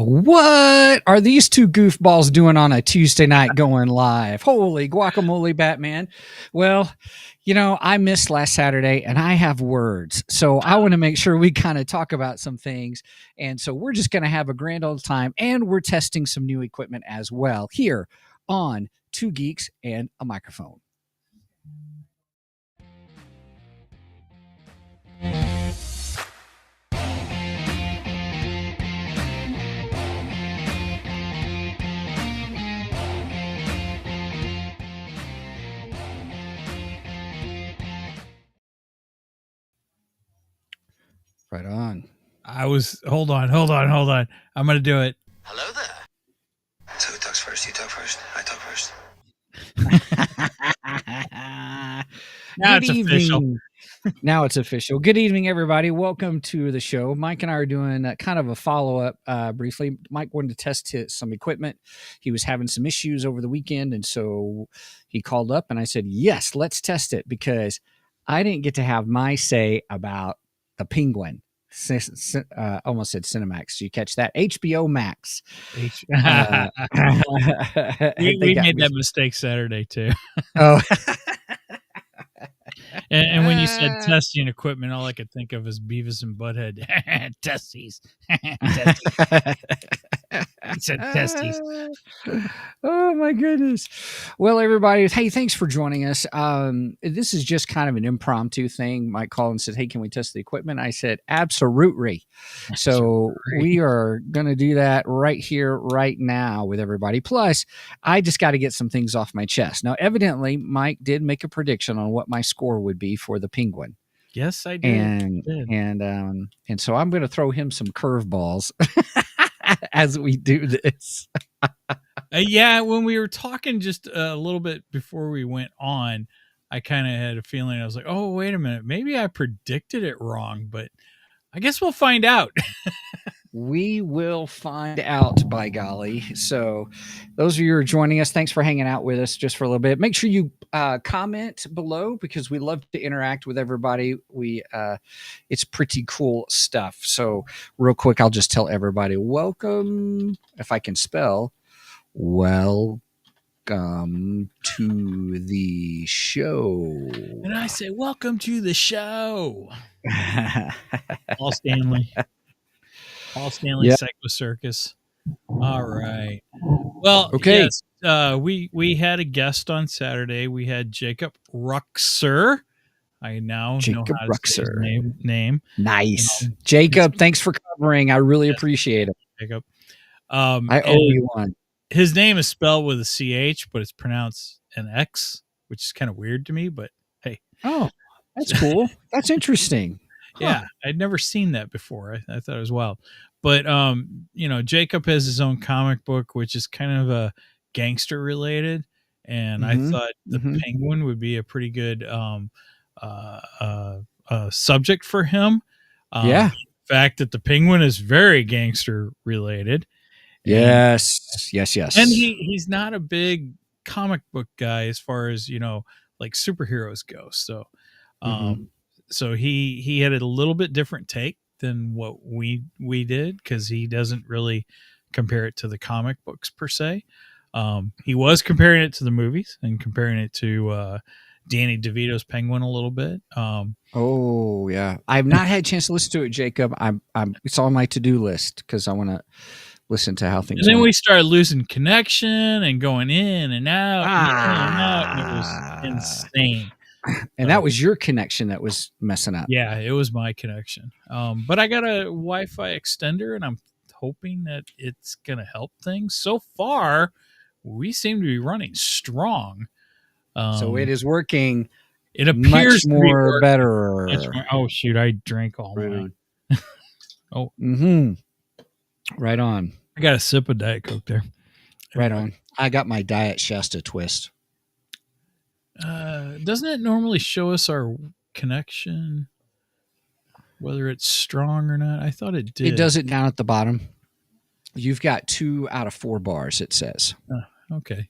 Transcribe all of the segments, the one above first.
What are these two goofballs doing on a Tuesday night going live? Holy guacamole, Batman. Well, I missed last Saturday and I have words. So I want to make sure we kind of talk about some things. And so we're just going to have a grand old time. And we're testing some new equipment as well here on Two Geeks and a Microphone. Right on. Hold on. I'm going to do it. Hello there. So who talks first? You talk first. I talk first. Now it's official. Now it's official. Good evening, everybody. Welcome to the show. Mike and I are doing kind of a follow-up briefly. Mike wanted to test some equipment. He was having some issues over the weekend, and so he called up, and I said, yes, let's test it, because I didn't get to have my say about the Penguin. Almost said Cinemax. Did you catch that? HBO Max. We made that mistake Saturday too. Oh. and when you said testing equipment, all I could think of is Beavis and Butthead. Testes. He said testes. Oh my goodness. Well, everybody, hey, thanks for joining us. This is just kind of an impromptu thing. Mike called and said, hey, can we test the equipment? I said, absolutely. So we are going to do that right here, right now with everybody. Plus, I just got to get some things off my chest. Now, evidently, Mike did make a prediction on what my score would be for the Penguin. Yes, I did. And so I'm going to throw him some curveballs as we do this. Yeah, when we were talking just a little bit before we went on, I kind of had a feeling. I was like, oh, wait a minute. Maybe I predicted it wrong, but I guess we'll find out. We will find out, by golly. So those of you who are joining us, thanks for hanging out with us just for a little bit. Make sure you comment below, because we love to interact with everybody. It's pretty cool stuff. So real quick, I'll just tell everybody, welcome, if I can spell, welcome to the show. And I say, welcome to the show. Paul Stanley. Paul Stanley, yep. Psycho Circus. All right. Well, okay. Yes, we had a guest on Saturday. We had Jacob Ruxer. I now Jacob know how to say his name. Nice. Jacob, thanks for covering. I really appreciate it. Jacob. I owe you one. His name is spelled with a CH, but it's pronounced an X, which is kind of weird to me, but hey. Oh, that's cool. That's interesting. Huh. Yeah, I'd never seen that before. I thought it was wild. But, Jacob has his own comic book, which is kind of a gangster related. And I thought the Penguin would be a pretty good subject for him. Yeah. The fact that the Penguin is very gangster related. Yes. And he's not a big comic book guy as far as, like superheroes go. So, so he had a little bit different take than what we did, because he doesn't really compare it to the comic books per se. He was comparing it to the movies and comparing it to Danny DeVito's Penguin a little bit. Oh yeah, I've not had a chance to listen to it, Jacob. It's on my to-do list, because I want to listen to how things. And then we started losing connection and going in and out, and it was insane. And that was your connection that was messing up. Yeah, it was my connection. But I got a Wi-Fi extender, and I'm hoping that it's going to help things. So far, we seem to be running strong. So it is working. It appears much more better. Oh, shoot. I drank all mine. Oh. Right on. I got a sip of Diet Coke there. Right on. I got my Diet Shasta Twist. Doesn't it normally show us our connection, whether it's strong or not? I thought it did. It does it down at the bottom. You've got 2 out of 4 bars, it says. Okay.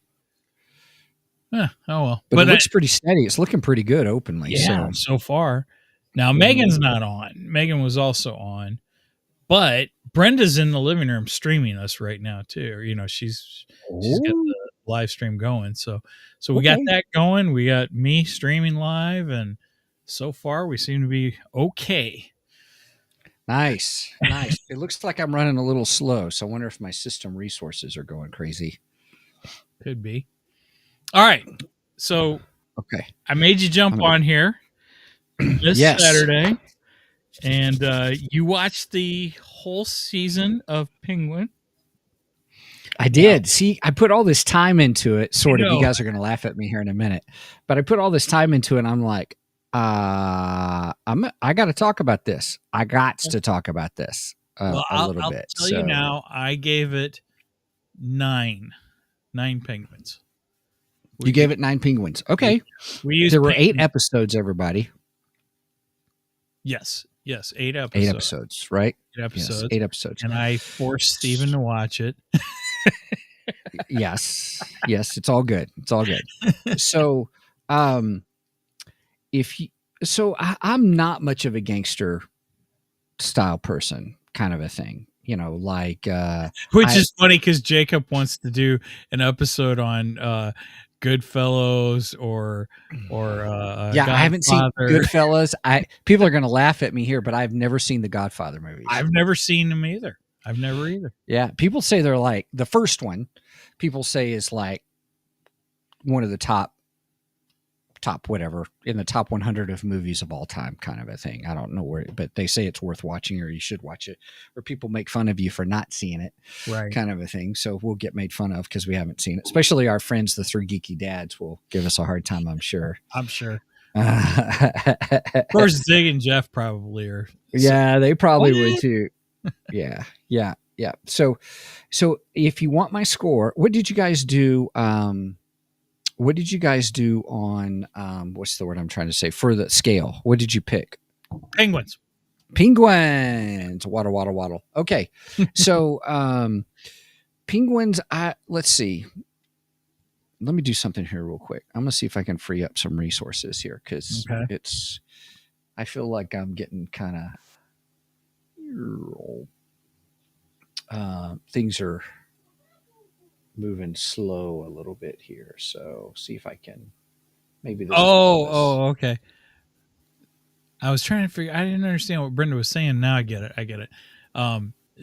Oh, well. But it looks pretty steady. It's looking pretty good openly. Yeah, so far. Now, Megan's not on. Megan was also on. But Brenda's in the living room streaming us right now too. You know, she's got the live stream going. So we got Okay. that going. We got me streaming live, and so far we seem to be okay. Nice. It looks like I'm running a little slow, so I wonder if my system resources are going crazy. Could be. All right. So Okay. I made you jump on here this Yes. Saturday, and you watched the whole season of Penguin. I did. See, I put all this time into it, sort of. know. You guys are going to laugh at me here in a minute. But I put all this time into it, and I'm like, I got to talk about this. I got to talk about this a little I'll bit. tell you now, I gave it 9 penguins. You gave it 9 penguins. Okay. We used There were penguins. 8 episodes, everybody. Yes, 8 episodes. 8 episodes, right? 8 episodes. Yes, 8 episodes. And I forced Steven to watch it. Yes, it's all good. So, I'm not much of a gangster style person, kind of a thing, you know, like Which is funny because Jacob wants to do an episode on Goodfellas or yeah, I haven't seen Godfather. Goodfellas. People are going to laugh at me here, but I've never seen the Godfather movies. I've never seen them either. I've never either. Yeah, people say they're like the first one. People say is like one of the top whatever in the top 100 of movies of all time, kind of a thing. I don't know where, but they say it's worth watching, or you should watch it, or people make fun of you for not seeing it, Right? kind of a thing. So we'll get made fun of because we haven't seen it. Especially our friends, the 3 geeky dads, will give us a hard time, I'm sure. I'm sure. Of course, Zig and Jeff probably are. Yeah, they probably would too. Yeah. So if you want my score, what did you guys do? What did you guys do on what's the word I'm trying to say for the scale? What did you pick? Penguins. Waddle. Okay. So penguins, let's see. Let me do something here real quick. I'm gonna see if I can free up some resources here because I feel like I'm getting kind of things are moving slow a little bit here. So see if I can maybe this. Okay. I was trying to figure. I didn't understand what Brenda was saying. Now I get it.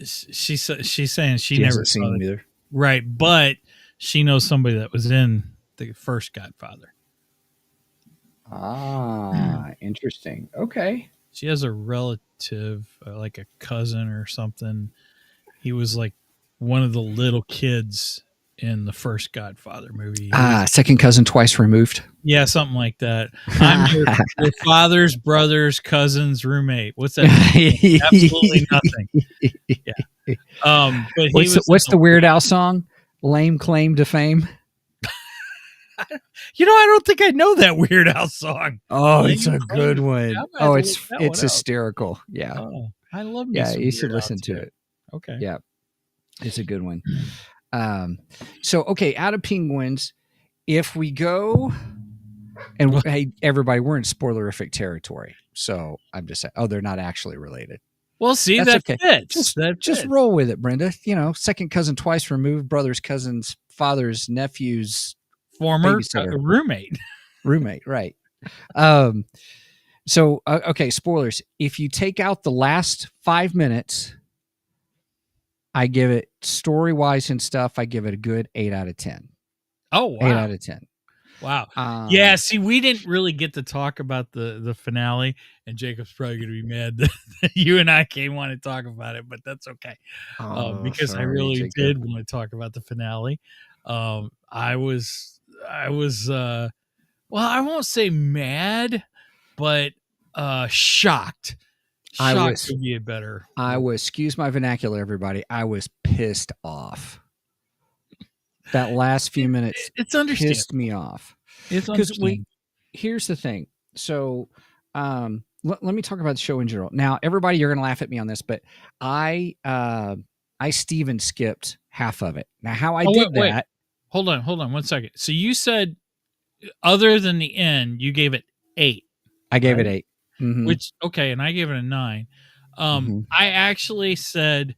She's saying she never hasn't seen them either. Right, but she knows somebody that was in the first Godfather. Interesting. Okay. She has a relative, like a cousin or something. He was like one of the little kids in the first Godfather movie. Second cousin twice removed. Yeah, something like that. I'm your father's brother's cousin's roommate. What's that? Absolutely nothing. Yeah. But what's the Weird Al song? Lame claim to fame. I don't think I know that Weird Al song. Oh, it's a good one. Oh, it's one hysterical. Yeah. Oh, I love me. Yeah, some you should Weird Al listen to too. it. Okay. Yeah. It's a good one. Okay, out of penguins, if we go and hey, everybody, we're in spoilerific territory. So I'm just saying, they're not actually related. Well, see, That's that okay. fits. Just roll with it, Brenda. Second cousin twice removed, brother's cousin's father's nephew's former roommate, right? So okay, spoilers. If you take out the last 5 minutes, I give it story-wise and stuff, I give it a good 8 out of 10. Oh, wow. 8 out of 10. Wow. Yeah, see, we didn't really get to talk about the finale, and Jacob's probably going to be mad that you and I came on to talk about it, but that's okay. Because sorry, I really Jacob. Did want to talk about the finale. I was well, I won't say mad, but shocked. Shocked would be a better. I was, excuse my vernacular, everybody. I was pissed off. That last few minutes, it's understandable. Pissed me off. It's because here's the thing. So, let me talk about the show in general. Now, everybody, you're going to laugh at me on this, but I Steven skipped half of it. Now, how I did that? Wait. Hold on 1 second. So you said, other than the end, you gave it 8. I gave it 8. Mm-hmm. Which, okay, and I gave it a 9. I actually said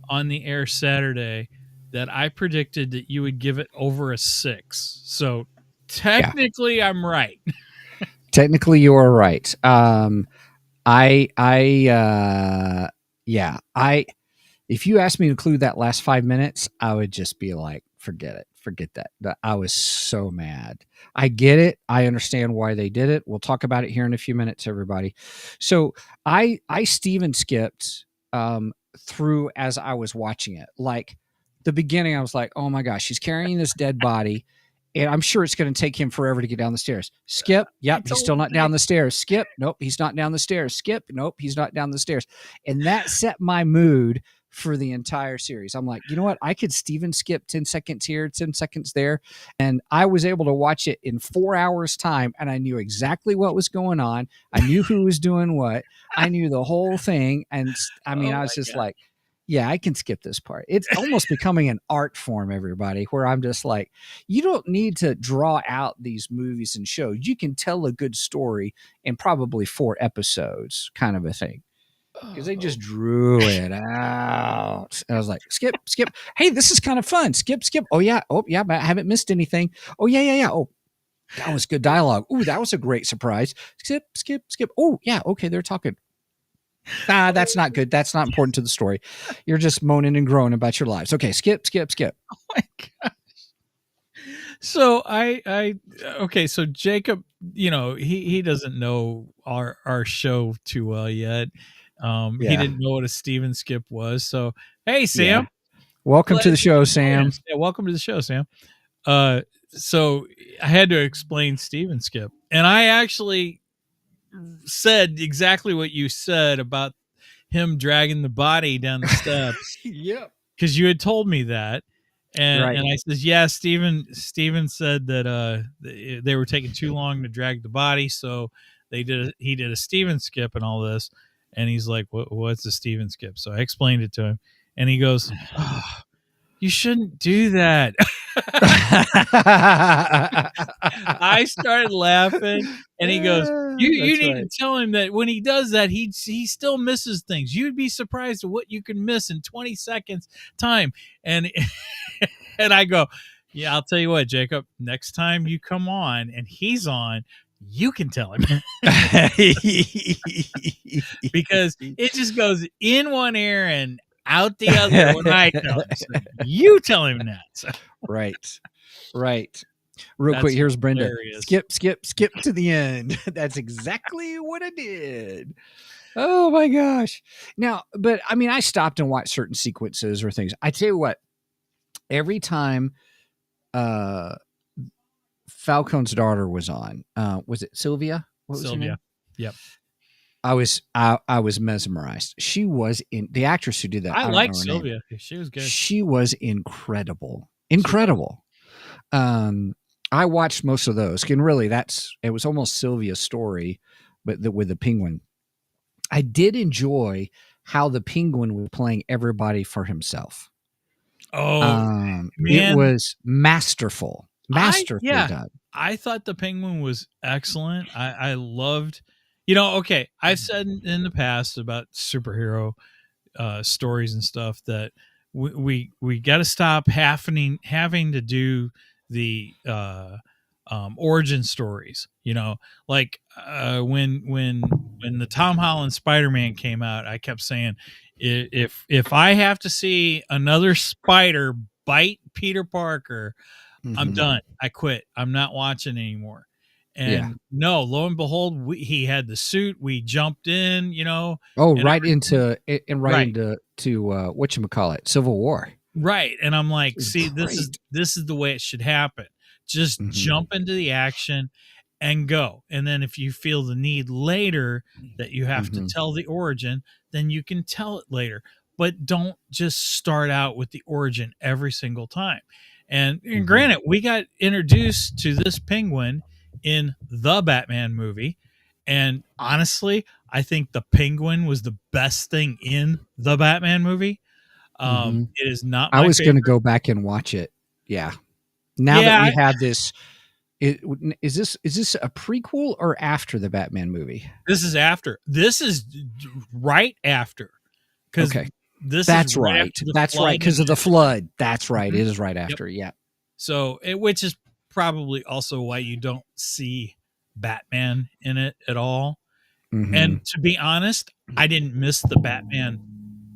on the air Saturday that I predicted that you would give it over a 6. So technically, I'm right. Technically, you are right. If you asked me to include that last 5 minutes, I would just be like, forget it. Forget that. I was so mad. I get it. I understand why they did it. We'll talk about it here in a few minutes, everybody. So I Steven skipped through as I was watching it. Like the beginning, I was like, oh my gosh, he's carrying this dead body. And I'm sure it's going to take him forever to get down the stairs. Skip. Yep. He's still not down the stairs. Skip. Nope. He's not down the stairs. Skip. Nope. He's not down the stairs. And that set my mood for the entire series. I'm like, you know what? I could Steven skip 10 seconds here, 10 seconds there. And I was able to watch it in 4 hours time. And I knew exactly what was going on. I knew who was doing what. I knew the whole thing. And I mean, I was just like, yeah, I can skip this part. It's almost becoming an art form, everybody, where I'm just like, you don't need to draw out these movies and shows. You can tell a good story in probably 4 episodes, kind of a thing. Because they just drew it out. And I was like, skip. Hey, this is kind of fun. Skip. Oh, yeah. But I haven't missed anything. Oh, yeah. Oh, that was good dialogue. Oh, that was a great surprise. Skip. Oh, yeah. Okay, they're talking. That's not good. That's not important to the story. You're just moaning and groaning about your lives. Okay, skip. Oh my gosh. So okay, so Jacob, he doesn't know our show too well yet. He didn't know what a Steven skip was. So, hey, Sam. Yeah. Welcome to the show, Sam. Yeah, welcome to the show, Sam. So I had to explain Steven skip. And I actually said exactly what you said about him dragging the body down the steps. Yep. Because you had told me that. And I says, yeah, Steven said that they were taking too long to drag the body, so he did a Steven skip and all this. And he's like, what's a Steven skip? So I explained it to him, and he goes, oh, you shouldn't do that. I started laughing, and he goes, you need to tell him that when he does that, he still misses things. You'd be surprised at what you can miss in 20 seconds time. And I go, yeah, I'll tell you what, Jacob, next time you come on and he's on, you can tell him. Because it just goes in one ear and out the other when I tell him. So you tell him that. So. Right. Real quick, here's Brenda. Hilarious. Skip to the end. That's exactly what I did. Oh my gosh. Now, but I mean, I stopped and watched certain sequences or things. I tell you what, every time Falcone's daughter was on, was it Sylvia? What was her name? Yep. I was mesmerized. She was in the actress who did that. I like Sylvia. She was good. She was incredible. I watched most of those. And really, it was almost Sylvia's story, but with the penguin. I did enjoy how the penguin was playing everybody for himself. Oh, man. It was masterful. Masterfully done. I thought the penguin was excellent. I loved, okay, I've said in the past about superhero stories and stuff that we got to stop having to do the origin stories. Like when the Tom Holland Spider-Man came out, I kept saying, if I have to see another spider bite Peter Parker, I'm done. I quit. I'm not watching anymore. And no, lo and behold, he had the suit. We jumped in, into whatchamacallit, Civil War. Right. And I'm like, see, this is the way it should happen. Just jump into the action and go. And then if you feel the need later that you have to tell the origin, then you can tell it later. But don't just start out with the origin every single time. And granted, we got introduced to this penguin in the Batman movie. And honestly, I think the penguin was the best thing in the Batman movie. It is not my I was going to favorite. go back and watch it. Yeah. Now that we have this Is this a prequel or after the Batman movie? This is after. This is right after. Because Okay. this That's is right. right. After the That's right. flood Because of and the flood. That's right. Mhm. It is right after. Yeah. So, which is probably also why you don't see Batman in it at all. Mhm. And to be honest, I didn't miss the Batman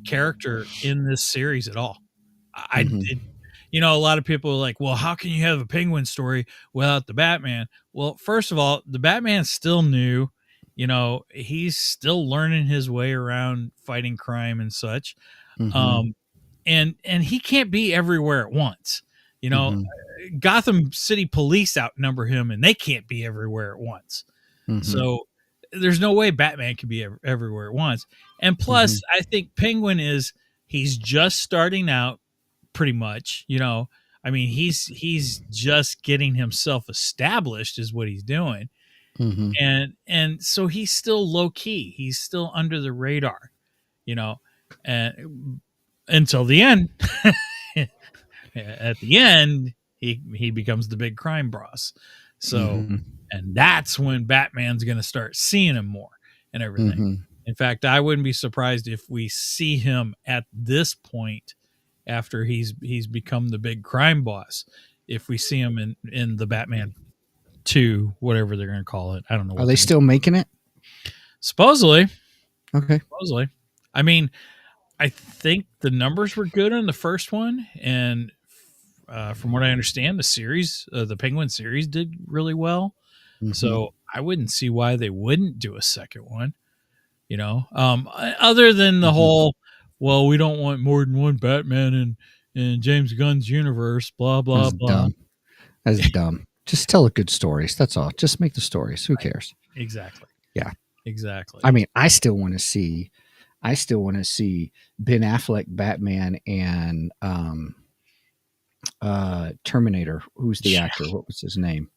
character in this series at all. I Mhm. did. You know, a lot of people are like, well, how can you have a Penguin story without the Batman? Well, first of all, the Batman's still new. You know, he's still learning his way around fighting crime and such. Mhm. And he can't be everywhere at once. You know, Mhm. Gotham City Police outnumber him, and they can't be everywhere at once. Mhm. So there's no way Batman can be everywhere at once. And plus, Mhm. I think Penguin he's just starting out, pretty much. You know, I mean, he's just getting himself established, is what he's doing, Mhm. and so he's still low key. He's still under the radar. You know, and until the end. At the end, he becomes the big crime boss. So, Mhm. and that's when Batman's going to start seeing him more and everything. Mhm. In fact, I wouldn't be surprised if we see him at this point after he's become the big crime boss. If we see him in the Batman 2, whatever they're going to call it, I don't know. Are they still making it? Supposedly? Okay. I mean, I think the numbers were good on the first one, and from what I understand, the series, the Penguin series, did really well. Mhm. So I wouldn't see why they wouldn't do a second one. You know, other than the Mhm. whole, well, we don't want more than one Batman in James Gunn's universe. Blah blah That's blah. dumb. That's dumb. Just tell the good stories. That's all. Just make the stories. Who cares? Exactly. Yeah. Exactly. I mean, I still want to see Ben Affleck Batman and Terminator. Who's the actor? What was his name?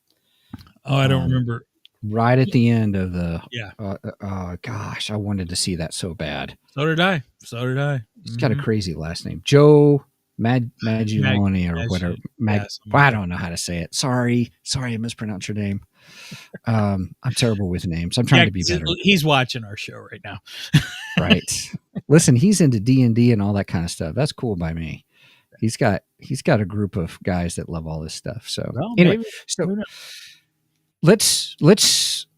Oh, I don't remember. Right at the end of the Yeah. gosh, I wanted to see that so bad. So did I. He's got a crazy last name, Joe Maggioloni or whatever. I don't know how to say it. Sorry, I mispronounced your name. I'm terrible with names. I'm trying to be better. He's watching our show right now. Right. Listen, he's into D&D and all that kind of stuff. That's cool by me. He's got a group of guys that love all this stuff. So Well, anyway, maybe. so let's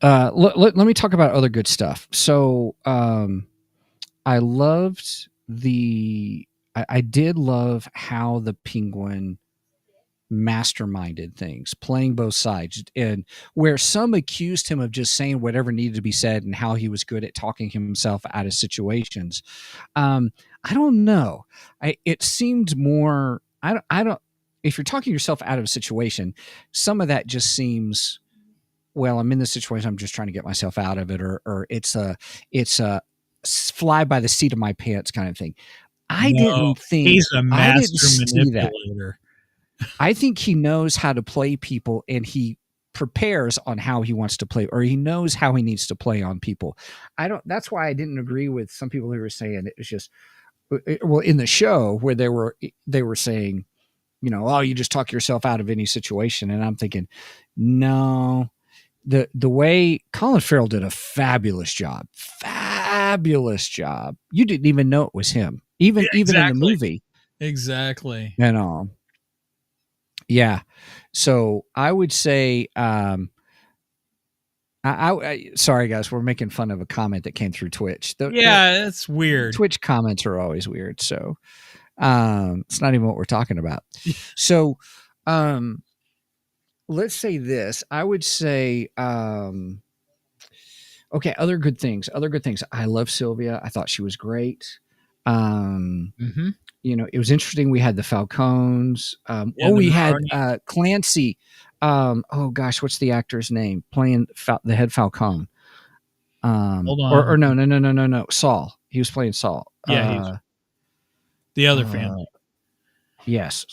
let me talk about other good stuff. So I loved I did love how the Penguin masterminded things, playing both sides, and where some accused him of just saying whatever needed to be said and how he was good at talking himself out of situations. I don't know. It seemed more. I don't. If you're talking yourself out of a situation, some of that just seems. Well, I'm in this situation. I'm just trying to get myself out of it, or it's a fly by the seat of my pants kind of thing. I didn't think he's a master see that. manipulator. I think he knows how to play people, and he prepares on how he wants to play, or he knows how he needs to play on people. That's why I didn't agree with some people who were saying it was just, well, in the show where they were saying, you know, oh, you just talk yourself out of any situation. And I'm thinking, no, the way Colin Farrell did a fabulous job. You didn't even know it was him, even in the movie. Exactly. And yeah. So I would say, I sorry guys, we're making fun of a comment that came through Twitch. That's weird. Twitch comments are always weird. So it's not even what we're talking about. So let's say this. I would say, okay, other good things. I love Sylvia. I thought she was great. You know, it was interesting. We had the Falcons. We had Clancy. Oh gosh, what's the actor's name playing the head Falcon? Hold on. Or no. Saul. He was playing Saul. Yeah, the other family. Yes.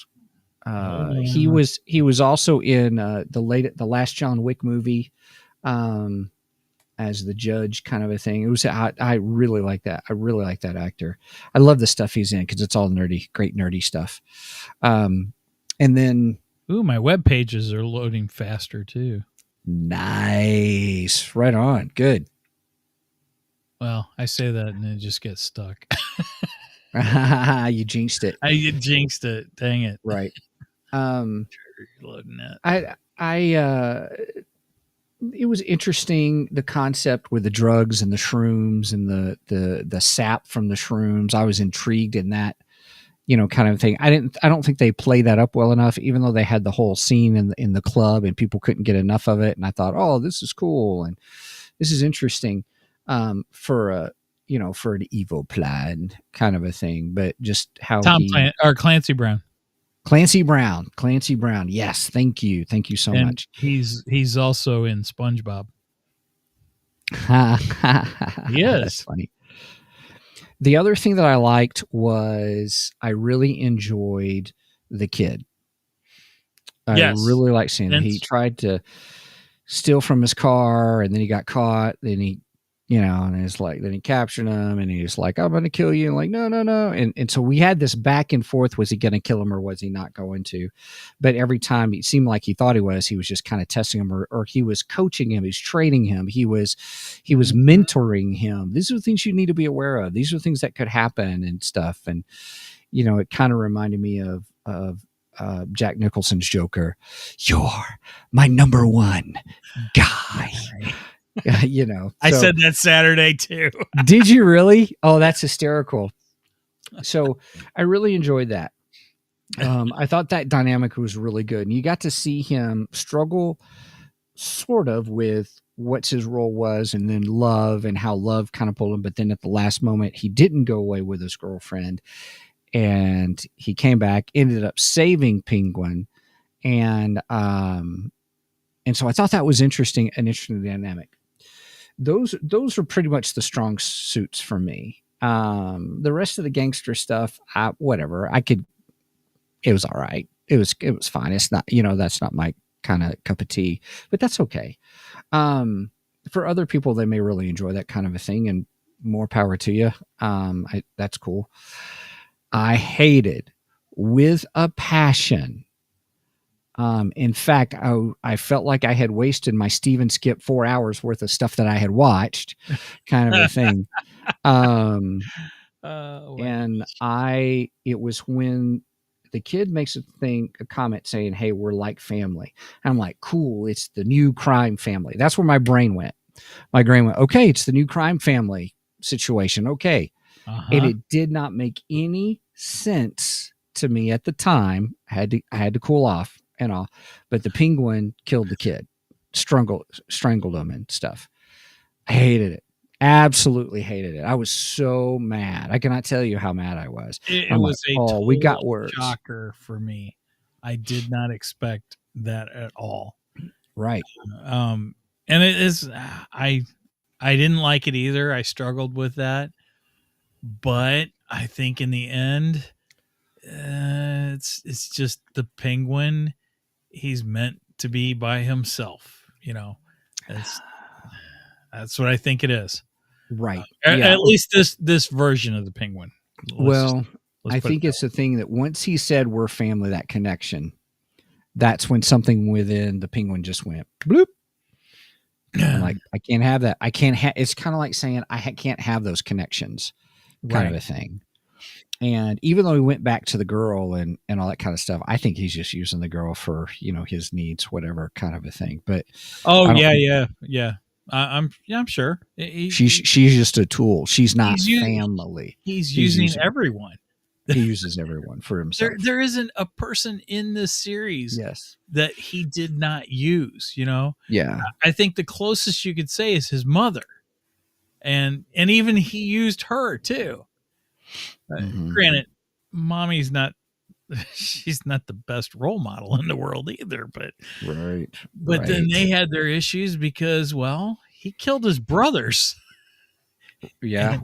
He was also in the last John Wick movie. As the judge kind of a thing. It was, I really like that. I really like that actor. I love the stuff he's in because it's all nerdy, great nerdy stuff. And then Ooh, my web pages are loading faster too. Nice. Right on. Good. Well, I say that and it just gets stuck. You jinxed it. I jinxed it. Dang it. Right. Loading it. It was interesting, the concept with the drugs and the shrooms and the sap from the shrooms. I was intrigued in that, kind of thing. I don't think they played that up well enough, even though they had the whole scene in the club and people couldn't get enough of it. And I thought, oh, this is cool and this is interesting for an evil plan kind of a thing. But just how Clancy Brown. Clancy Brown. Yes, thank you so much. He's also in SpongeBob. Yes, that's funny. The other thing that I liked was I really enjoyed the kid. I really liked seeing him. He tried to steal from his car, and then he got caught. Then he, and it's like, then he captured him, and he was like, "I'm going to kill you." And like, no. And so we had this back and forth. Was he going to kill him or was he not going to? But every time it seemed like he thought he was just kind of testing him, or he was coaching him. He's training him. He was mentoring him. These are the things you need to be aware of. These are things that could happen and stuff. And, it kind of reminded me of Jack Nicholson's Joker. You're my number one guy. I said that Saturday too. Did you really? Oh, that's hysterical. So I really enjoyed that. I thought that dynamic was really good. And you got to see him struggle sort of with what his role was, and then Love and how Love kind of pulled him. But then at the last moment, he didn't go away with his girlfriend. And he came back, ended up saving Penguin. And so I thought that was an interesting dynamic. Those are pretty much the strong suits for me. The rest of the gangster stuff, whatever. It was all right. It was fine. It's not, that's not my kind of cup of tea, but that's okay. For other people, they may really enjoy that kind of a thing, and more power to you. That's cool. I hated with a passion. In fact, I felt like I had wasted my Steven Skip 4 hours worth of stuff that I had watched, kind of a thing. And it was when the kid makes a comment saying, "Hey, we're like family." And I'm like, cool. It's the new crime family. That's where my brain went. Okay, it's the new crime family situation. Okay. And it did not make any sense to me at the time. I had to cool off and all, but the Penguin killed the kid, strangled him and stuff. I hated it. Absolutely hated it. I was so mad. I cannot tell you how mad I was. It was we got words. Shocker for me. I did not expect that at all. Right. And it is, I didn't like it either. I struggled with that, but I think in the end, it's just the Penguin. He's meant to be by himself. That's what I think it is. Right. At least this version of the Penguin. I think it's the thing that once he said we're family, that connection, that's when something within the Penguin just went bloop. I'm like, I can't have that. I can't have. It's kind of like saying I can't have those connections, kind of a thing. And even though he went back to the girl and all that kind of stuff, I think he's just using the girl for his needs, whatever kind of a thing. But yeah. I'm sure she's just a tool. She's not family. He's using everyone. He uses everyone for himself. There isn't a person in this series that he did not use, Yeah. I think the closest you could say is his mother. And even he used her too. Granted, mommy's she's not the best role model in the world either, but then they had their issues because, he killed his brothers. Yeah.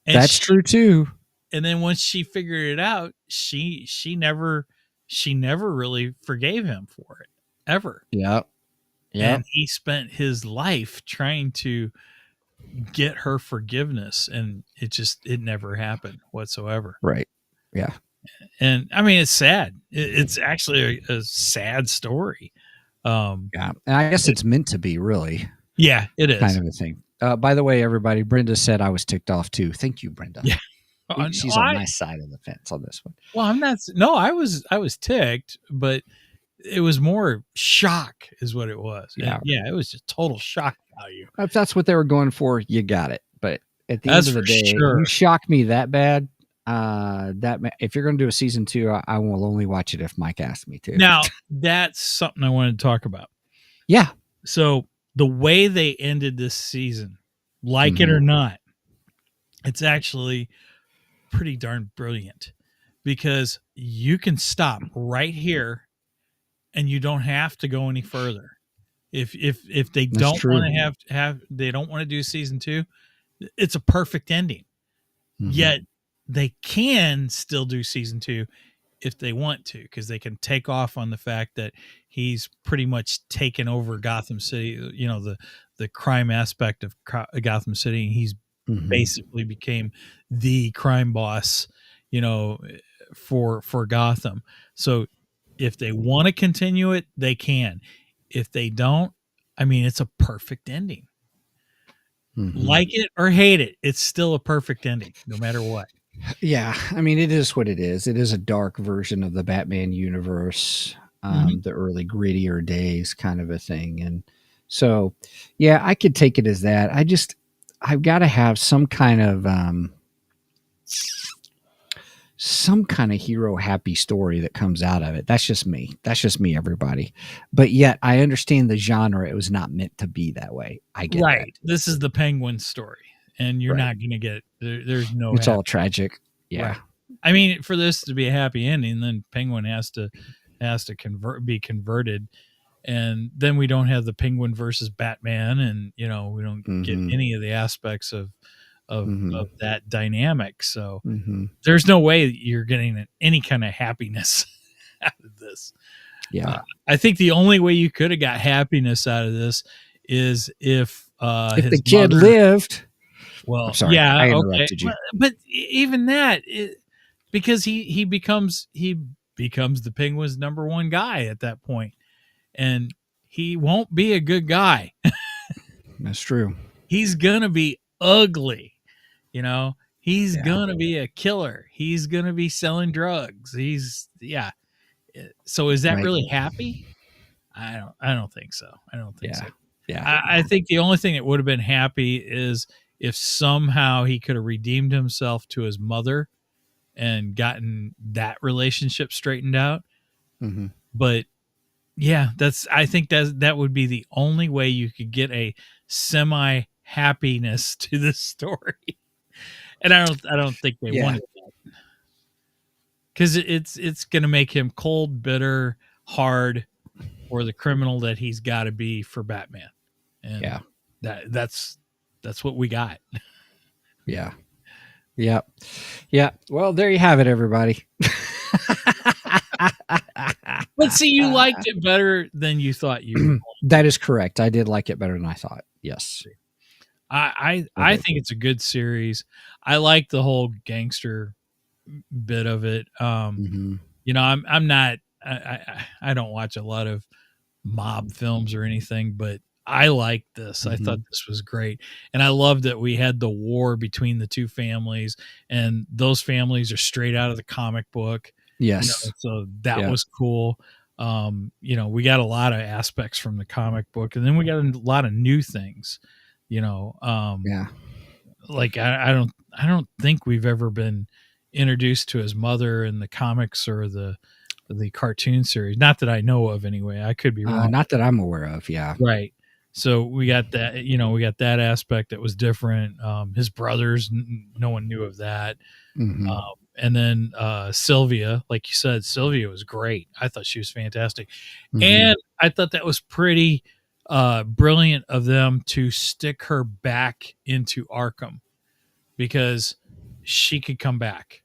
That's true too. And then once she figured it out, she never really forgave him for it ever. Yeah. And he spent his life trying to get her forgiveness, and it never happened whatsoever. Right. Yeah. And I mean, it's sad. It's actually a sad story. Yeah, and I guess it's meant to be, really, Yeah, it is. kind of a thing. By the way, everybody, Brenda said I was ticked off too. Thank you, Brenda. Yeah. She's on my side of the fence on this one. Well, I'm not. No, I was ticked, but it was more shock, is what it was. Yeah. Yeah, it was just total shock value. If that's what they were going for, you got it. But at the That's end of the for day, sure. you shock me that bad. If you're going to do a season 2, I will only watch it if Mike asks me to. Now, that's something I wanted to talk about. Yeah. So the way they ended this season, like it or not, it's actually pretty darn brilliant, because you can stop right here and you don't have to go any further. If they That's don't true. want to have they don't want to do season 2, it's a perfect ending. Yet they can still do season 2 if they want to, because they can take off on the fact that he's pretty much taken over Gotham City, you know, the crime aspect of Gotham City, and he's basically became the crime boss, you know, for Gotham. So if they want to continue it, they can. If they don't, I mean, it's a perfect ending. Like it or hate it, it's still a perfect ending, no matter what. Yeah, I mean, it is what it is. It is a dark version of the Batman universe, the early grittier days kind of a thing. And so, yeah, I could take it as that. I've got to have some kind of hero happy story that comes out of it. That's just me. Everybody. But yet I understand the genre. It was not meant to be that way. I get right. that. This is the Penguin story, and you're Right. not going to get there's no. It's all tragic. Yeah. Right. I mean, for this to be a happy ending, then Penguin has to be converted, and then we don't have the Penguin versus Batman, and you know we don't get any of the aspects of that dynamic. So there's no way that you're getting any kind of happiness out of this. Yeah. I think the only way you could have got happiness out of this is if the kid lived. Well, I'm sorry, yeah, I interrupted you. But even that, because he becomes the Penguin's number one guy at that point, and he won't be a good guy. That's true. He's gonna be ugly, you know. He's gonna be a killer. He's gonna be selling drugs. So is that really happy? I don't think so. I don't think so. Yeah. I think the only thing that would have been happy is if somehow he could have redeemed himself to his mother and gotten that relationship straightened out. But yeah, I think that would be the only way you could get a semi happiness to this story. And I don't think they wanted that, because it's going to make him cold, bitter, hard, or the criminal that he's got to be for Batman. And that's what we got. Yeah. Well, there you have it, everybody. But see, you liked it better than you thought you would. That is correct. I did like it better than I thought. Yes. I think it's a good series. I like the whole gangster bit of it. You know, I'm not, I don't watch a lot of mob films or anything, but I liked this. I thought this was great. And I loved that we had the war between the two families, and those families are straight out of the comic book. Yes. You know, so that was cool. You know, we got a lot of aspects from the comic book, and then we got a lot of new things, you know. Like I don't think we've ever been introduced to his mother in the comics or the cartoon series. Not that I know of anyway. I could be wrong. Not that I'm aware of. Yeah. Right. So we got that, you know, we got that aspect that was different. His brothers, no one knew of that. And then Sylvia, like you said, Sylvia was great. I thought she was fantastic. And I thought that was pretty brilliant of them to stick her back into Arkham, because she could come back.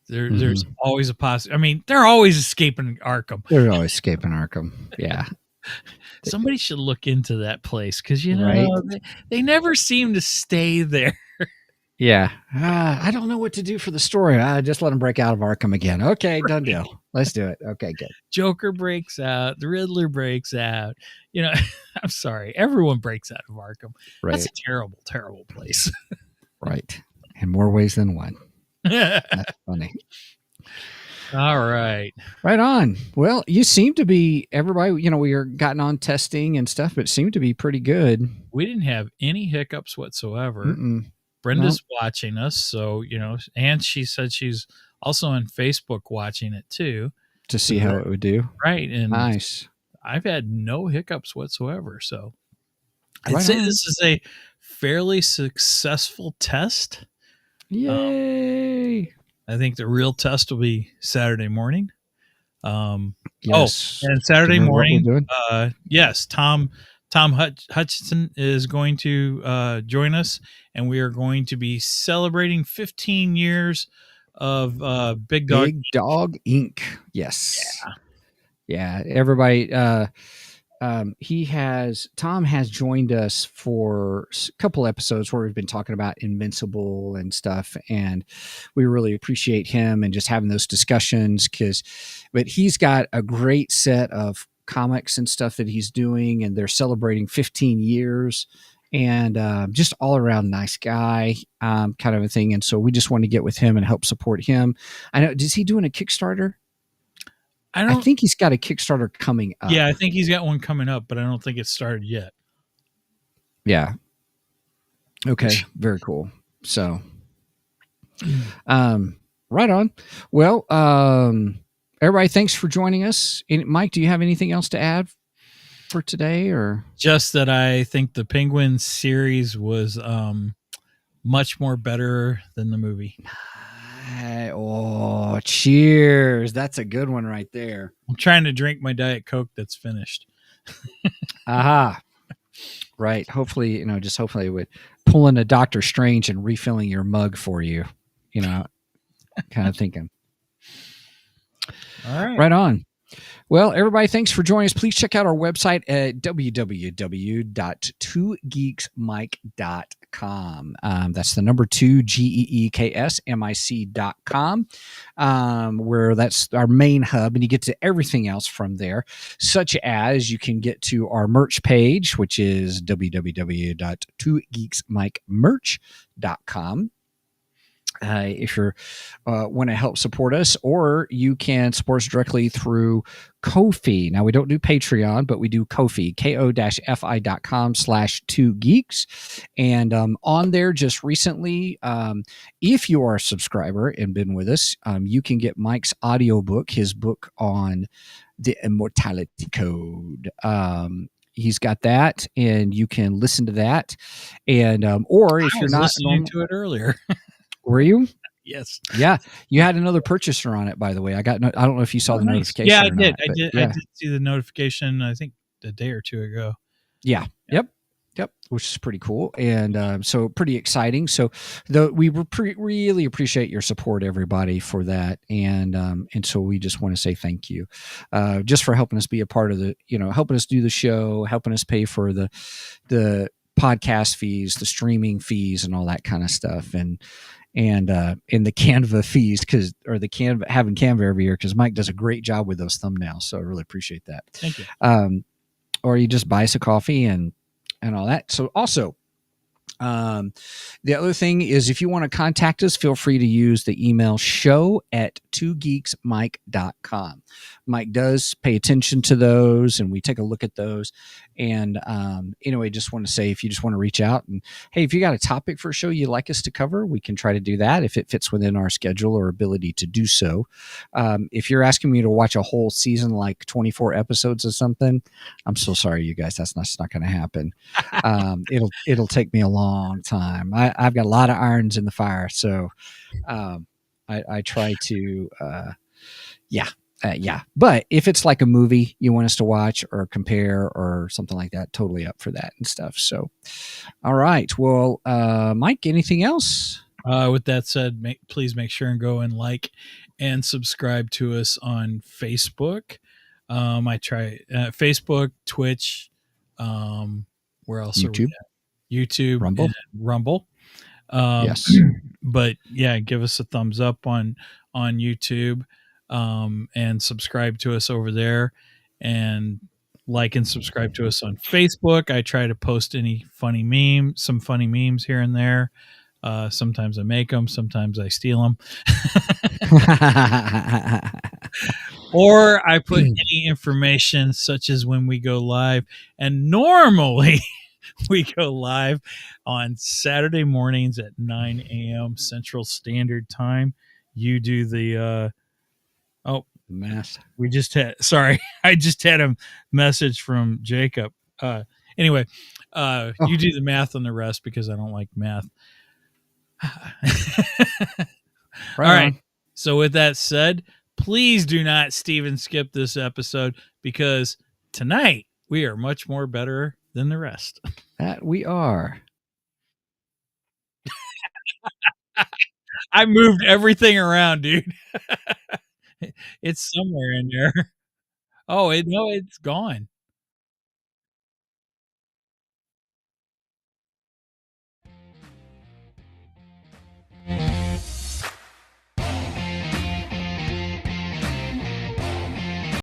There's always a possibility. I mean, they're always escaping Arkham. They're always escaping Arkham. Yeah. Somebody should look into that place, because, you know, they never seem to stay there. Yeah. I don't know what to do for the story. Just let him break out of Arkham again. Okay, done deal. Let's do it. Okay, good. Joker breaks out, the Riddler breaks out. You know, I'm sorry, everyone breaks out of Arkham. That's Right. a terrible, terrible place. Right. In more ways than one. That's funny. All right. Right on. Well, you seem to be everybody, we are gotten on testing and stuff, but it seemed to be pretty good. We didn't have any hiccups whatsoever. Mm-mm. Brenda's watching us, so and she said she's also on Facebook watching it too To see how it would do. Right, and Nice. I've had no hiccups whatsoever. So I'd Right say on. this is a fairly successful test. Yay. I think the real test will be Saturday morning. Yes. And Saturday Do you remember what we're morning, doing? yes, Tom Hutchinson is going to join us, and we are going to be celebrating 15 years of Big Dog. Big Dog Inc. Yes. Yeah. Everybody. Tom has joined us for a couple episodes where we've been talking about Invincible and stuff, and we really appreciate him and just having those discussions but he's got a great set of comics and stuff that he's doing, and they're celebrating 15 years, and just all around nice guy, kind of a thing. And so we just want to get with him and help support him. I know, is he doing a Kickstarter? I think he's got a Kickstarter coming up. Yeah, I think he's got one coming up, but I don't think it's started yet. Yeah. Okay. Very cool. So, right on. Well, everybody, thanks for joining us. Mike, do you have anything else to add for today, or just that I think the Penguin series was much more better than the movie? Oh, cheers. That's a good one right there. I'm trying to drink my Diet Coke that's finished. Aha. Right. Hopefully, hopefully with pulling a Dr. Strange and refilling your mug for you, kind of thinking. All right. Right on. Well, everybody, thanks for joining us. Please check out our website at www.twogeeksmic.com. That's the number 2 GEEKSMIC.com, where that's our main hub, and you get to everything else from there, such as you can get to our merch page, which is www.twogeeksmicmerch.com. If you want to help support us, or you can support us directly through Ko-fi. Now, we don't do Patreon, but we do Ko-fi, ko-fi.com/2geeks. And on there just recently, if you are a subscriber and been with us, you can get Mike's audiobook, his book on the Immortality Code. He's got that, and you can listen to that. And or if you're not listening to it earlier. Were you? Yes. Yeah. You had another purchaser on it, by the way. I don't know if you saw the notification. Yeah, I or did. Not, I did. Yeah. I did see the notification, I think a day or two ago. Yeah. Yep. Which is pretty cool. And so pretty exciting. So we really appreciate your support, everybody, for that. And so we just want to say thank you, just for helping us be a part of helping us do the show, helping us pay for the podcast fees, the streaming fees, and all that kind of stuff. And the Canva fees, having Canva every year, because Mike does a great job with those thumbnails. So I really appreciate that. Thank you. Or you just buy us a coffee and all that. So also, the other thing is, if you want to contact us, feel free to use the email show@twogeeksmic.com. Mike does pay attention to those, and we take a look at those. And anyway, just want to say, if you just want to reach out and, hey, if you got a topic for a show you'd like us to cover, we can try to do that if it fits within our schedule or ability to do so. If you're asking me to watch a whole season, like 24 episodes of something, I'm so sorry, you guys. That's not going to happen. It'll take me a long time. I've got a lot of irons in the fire, so I try to but if it's like a movie you want us to watch or compare or something like that, totally up for that and stuff. So all right, well, Mike, anything else? With that said, please make sure and go and like and subscribe to us on Facebook. I try Facebook, Twitch, where else YouTube. are we at? YouTube, Rumble. and Rumble. Yes. But yeah, give us a thumbs up on YouTube, and subscribe to us over there, and like and subscribe to us on Facebook. I try to post some funny memes here and there. Sometimes I make them, sometimes I steal them, or I put any information such as when we go live. And normally we go live on Saturday mornings at 9 a.m. Central Standard Time. You do the Math. I just had a message from Jacob. Anyway, you do the math on the rest because I don't like math. All right. So with that said, please do not Steven skip this episode, because tonight we are much more better than the rest. That we are. I moved everything around, dude. It's somewhere in there. Oh, no, it's gone.